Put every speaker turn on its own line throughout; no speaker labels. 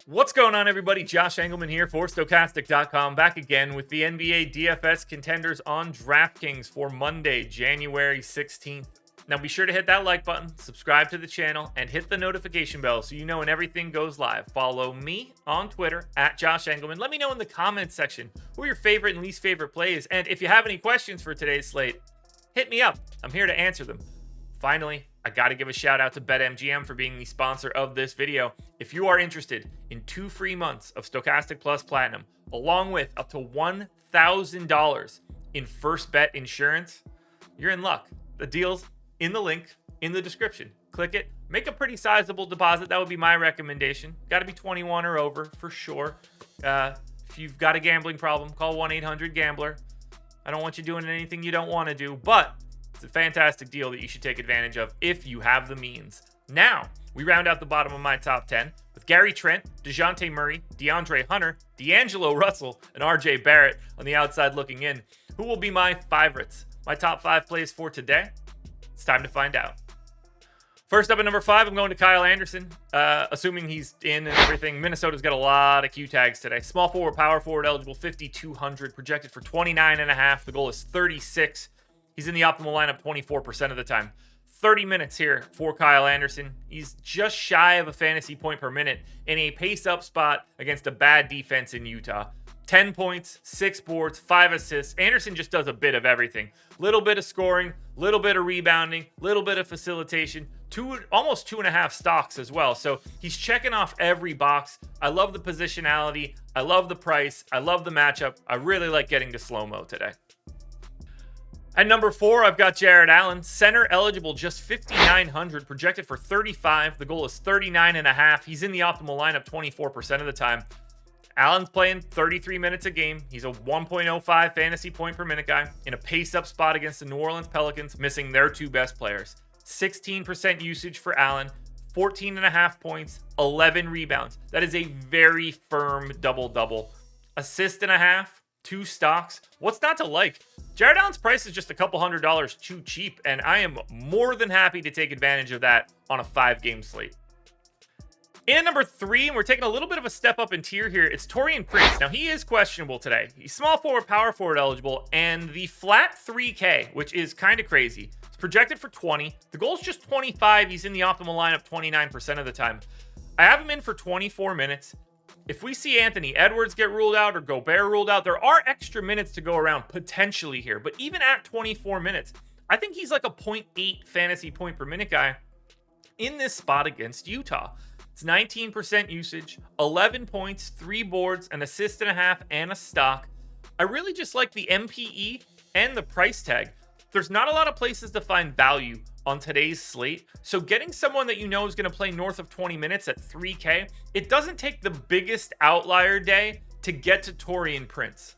What's going on, everybody? Josh Engleman here for Stokastic.com, back again with the NBA DFS contenders on DraftKings for Monday, January 16th. Now be sure to hit that like button, subscribe to the channel, and hit the notification bell so you know when everything goes live. Follow me on Twitter at Josh Engleman. Let me know in the comments section who your favorite and least favorite plays. And if you have any questions for today's slate, hit me up. I'm here to answer them. Finally, I got to give a shout out to BetMGM for being the sponsor of this video. If you are interested in 2 free months of Stokastic Plus Platinum, along with up to $1,000 in first bet insurance, you're in luck. The deal's in the link in the description. Click it, make a pretty sizable deposit. That would be my recommendation. Got to be 21 or over for sure. If you've got a gambling problem, call 1-800-GAMBLER. I don't want you doing anything you don't want to do, but it's a fantastic deal that you should take advantage of if you have the means. Now, we round out the bottom of my top 10 with Gary Trent, DeJounte Murray, DeAndre Hunter, D'Angelo Russell, and RJ Barrett on the outside looking in. Who will be my favorites? My top 5 plays for today? It's time to find out. First up at number 5, I'm going to Kyle Anderson. Assuming he's in and everything, Minnesota's got a lot of Q tags today. Small forward, power forward eligible, 5,200, projected for 29.5. The goal is 36. He's in the optimal lineup 24% of the time. 30 minutes here for Kyle Anderson. He's just shy of a fantasy point per minute in a pace-up spot against a bad defense in Utah. 10 points, 6 boards, 5 assists. Anderson just does a bit of everything. Little bit of scoring, little bit of rebounding, little bit of facilitation, almost 2.5 stocks as well. So he's checking off every box. I love the positionality. I love the price. I love the matchup. I really like getting to slow-mo today. At number 4, I've got Jarrett Allen. Center eligible, just 5,900, projected for 35. The goal is 39.5. He's in the optimal lineup 24% of the time. Allen's playing 33 minutes a game. He's a 1.05 fantasy point per minute guy in a pace-up spot against the New Orleans Pelicans, missing their 2 best players. 16% usage for Allen, 14.5 points, 11 rebounds. That is a very firm double-double. Assist and a half, 2 stocks. What's not to like? Jarrett Allen's price is just a couple $100s too cheap, and I am more than happy to take advantage of that on a 5-game slate. In at number 3, and we're taking a little bit of a step up in tier here, it's Taurean Prince. Now, he is questionable today. He's small forward, power forward eligible, and the flat 3K, which is kind of crazy. It's projected for 20. The goal is just 25. He's in the optimal lineup 29% of the time. I have him in for 24 minutes. If we see Anthony Edwards get ruled out or Gobert ruled out, there are extra minutes to go around potentially here. But even at 24 minutes, I think he's like a 0.8 fantasy point per minute guy in this spot against Utah. It's 19% usage, 11 points, 3 boards, an assist and a half, and a stock. I really just like the MPE and the price tag. There's not a lot of places to find value on today's slate, so getting someone that you know is going to play north of 20 minutes at 3K, it doesn't take the biggest outlier day to get to Taurean Prince.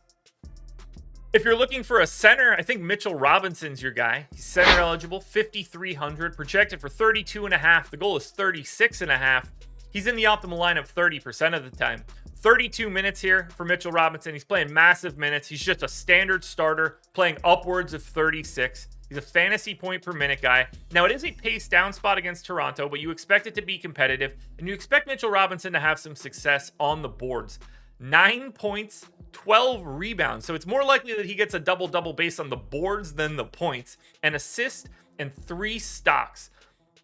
If you're looking for a center, I think Mitchell Robinson's your guy. He's center eligible, 5,300, projected for 32.5. The goal is 36.5. He's in the optimal lineup 30% of the time. 32 minutes here for Mitchell Robinson. He's playing massive minutes. He's just a standard starter, playing upwards of 36. He's a fantasy point per minute guy. Now, it is a pace down spot against Toronto, but you expect it to be competitive, and you expect Mitchell Robinson to have some success on the boards. 9 points, 12 rebounds. So it's more likely that he gets a double-double based on the boards than the points. An assist and 3 stocks.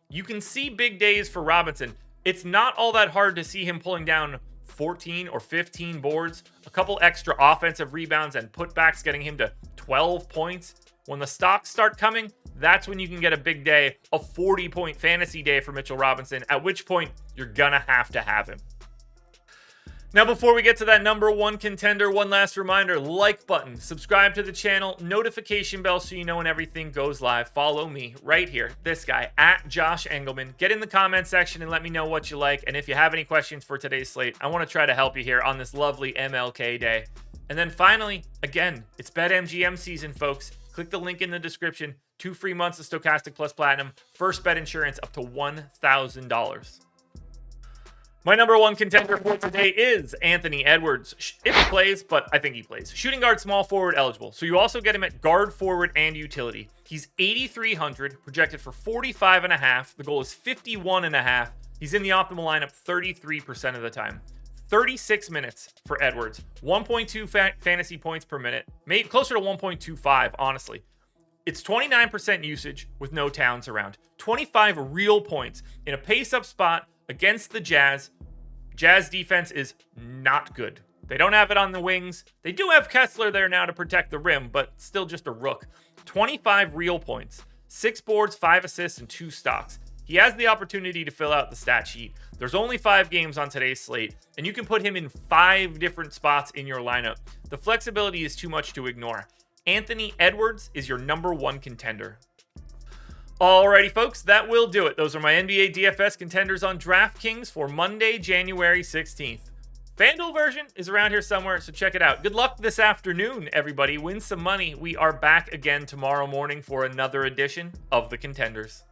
You can see big days for Robinson. It's not all that hard to see him pulling down 14 or 15 boards, a couple extra offensive rebounds and putbacks, getting him to 12 points. When the stocks start coming, that's when you can get a big day, a 40-point fantasy day for Mitchell Robinson, at which point you're gonna have to have him. Now, before we get to that number 1 contender, one last reminder, like button, subscribe to the channel, notification bell so you know when everything goes live. Follow me right here, this guy, at Josh Engleman. Get in the comment section and let me know what you like. And if you have any questions for today's slate, I want to try to help you here on this lovely MLK day. And then finally, again, it's BetMGM season, folks. Click the link in the description. 2 free months of Stokastic Plus Platinum. First bet insurance up to $1,000. My number 1 contender for today is Anthony Edwards. If he plays, but I think he plays. Shooting guard, small forward eligible. So you also get him at guard, forward, and utility. He's 8,300, projected for 45.5. The goal is 51.5. He's in the optimal lineup 33% of the time. 36 minutes for Edwards, 1.2 fantasy points per minute, maybe closer to 1.25, honestly. It's 29% usage with no Towns around. 25 real points in a pace-up spot against the Jazz. Jazz defense is not good. They don't have it on the wings. They do have Kessler there now to protect the rim, but still just a rook. 25 real points, 6 boards, 5 assists, and 2 stocks. He has the opportunity to fill out the stat sheet. There's only 5 games on today's slate, and you can put him in 5 different spots in your lineup. The flexibility is too much to ignore. Anthony Edwards is your number 1 contender. Alrighty, folks, that will do it. Those are my NBA DFS contenders on DraftKings for Monday, January 16th. FanDuel version is around here somewhere, so check it out. Good luck this afternoon, everybody. Win some money. We are back again tomorrow morning for another edition of the Contenders.